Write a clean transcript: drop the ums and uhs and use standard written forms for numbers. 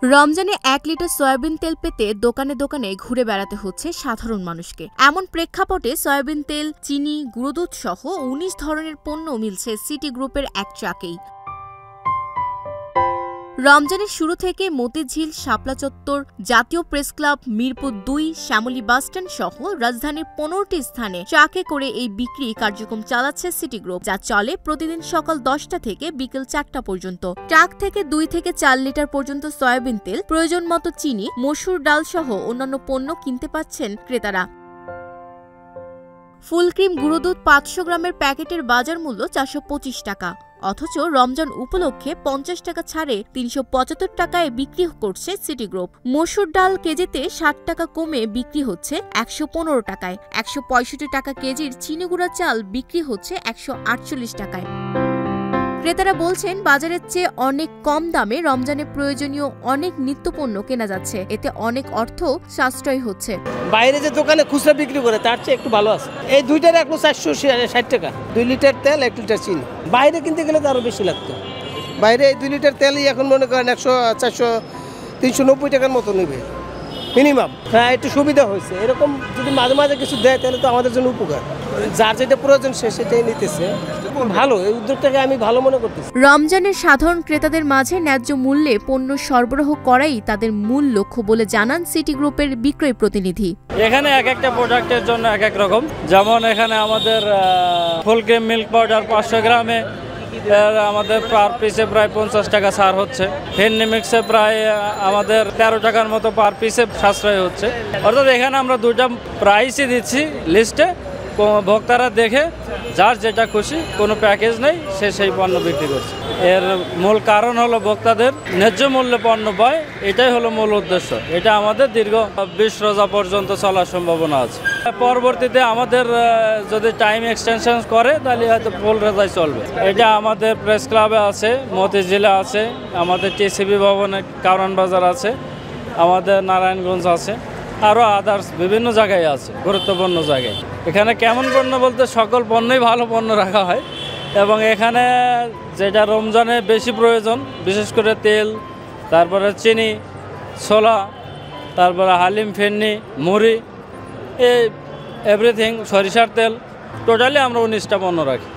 রমজানে ১ litre soybean তেল পেতে দোকানে দোকানে ঘুরে বেড়াতে হচ্ছে সাধারণ মানুষকে। এমন প্রেক্ষাপটে সয়াবিন তেল, চিনি, গুঁড়ো দুধ সহ ১৯ ধরনের পণ্য মিলছে সিটি গ্রুপের এক ট্রাকেই। রমজানের শুরু থেকে Motijheel, Shapla Chattar, Jatiya press club, Mirpur ২, Shyamoli bus stand সহ রাজধানীর ১৫টি স্থানে ট্রাকে করে এই বিক্রি কার্যক্রম চালাচ্ছে সিটি গ্রুপ, যা চলে প্রতিদিন সকাল ১০টা থেকে বিকেল ৪টা পর্যন্ত। ট্রাক থেকে ২ থেকে ৪ লিটার পর্যন্ত সয়াবিন তেল, প্রয়োজন মতো চিনি, মসুর ডাল সহ অন্যান্য পণ্য কিনতে পাচ্ছেন ক্রেতারা। ফুল ক্রিম গুঁড়ো দুধ ৫০০ গ্রামের প্যাকেটের বাজার মূল্য ৪২৫ টাকা। অথচ রমজান উপলক্ষে ৫০ টাকা ছাড়ে ৩৭৫ টাকায় বিক্রি করছে সিটি গ্রুপ। মসুর ডাল কেজিতে ৬০ টাকা কমে বিক্রি হচ্ছে ১১৫ টাকায়। ১৬৫ টাকা কেজির চিনি গুঁড়া চাল বিক্রি হচ্ছে ১৪৮ টাকায়। ক্রেতারা বলছেন, বাজারের চেয়ে অনেক কম দামে রমজানে প্রয়োজনীয় অনেক নিত্যপণ্য কেনা যাচ্ছে, এতে অনেক অর্থ সাশ্রয় হচ্ছে। বাইরে যে দোকানে খুচরা বিক্রি করে তার চেয়ে একটু ভালো আছে। এই দুইটার ৪৬০ টাকা, ২ লিটার তেল, ১ লিটার চিনি। বাইরে কিনতে গেলে তো আরো বেশি লাগতো। বাইরে এই ২ লিটার তেলই এখন মনে করেন ৩৯০ টাকার মতো নেবে মিনিমাম। হ্যাঁ, একটু সুবিধা হয়েছে। এরকম যদি মাঝে মাঝে কিছু দেয় তাহলে তো আমাদের জন্য উপকার। যার যেটা প্রয়োজন সে সেটাই নিতেছে। ভালো, এই উদ্যোগটাকে আমি ভালো মনে করতেছি। রমজানের সাধারণ ক্রেতাদের মাঝে ন্যায্য মূল্যে পণ্য সরবরাহ করাই তাদের মূল লক্ষ্য বলে জানান সিটি গ্রুপের বিক্রয় প্রতিনিধি। এখানে এক একটা প্রোডাক্টের জন্য এক এক রকম। যেমন এখানে আমাদের ফুল ক্রিম মিল্ক পাউডার ৫০০ গ্রামে আমাদের পার পিসে প্রায় ৫০ টাকা ছাড় হচ্ছে। ফেন্নি মিক্সে প্রায় আমাদের ১৩ টাকার মতো পার পিসে সাশ্রয় হচ্ছে। অর্থাৎ এখানে আমরা দুটা প্রাইসই দিচ্ছি লিস্টে, ভোক্তারা দেখে যার যেটা খুশি, কোনো প্যাকেজ নেই, সে সেই পণ্য বিক্রি করছে। এর মূল কারণ হলো ভোক্তাদের ন্যায্য মূল্যে পণ্য পায়, এটাই হলো মূল উদ্দেশ্য। এটা আমাদের দীর্ঘ ২০ রোজা পর্যন্ত চলার সম্ভাবনা আছে। পরবর্তীতে আমাদের যদি টাইম এক্সটেনশন করে তাহলে হয়তো ফুল রোজায় চলবে। এটা আমাদের প্রেস ক্লাবে আছে, মতিঝিলে আছে, আমাদের টিসিবি ভবনে কারণ বাজার আছে, আমাদের নারায়ণগঞ্জ আছে, আরও আদার্স বিভিন্ন জায়গায় আছে, গুরুত্বপূর্ণ জায়গায়। এখানে কেমন পণ্য বলতে সকল পণ্যই ভালো পণ্য রাখা হয়, এবং এখানে যেটা রমজানে বেশি প্রয়োজন, বিশেষ করে তেল, তারপরে চিনি, ছোলা, তারপরে হালিম, ফেন্নি, মুড়ি, এই এভরিথিং, সরিষার তেল, টোটালি আমরা ১৯টা পণ্য রাখি।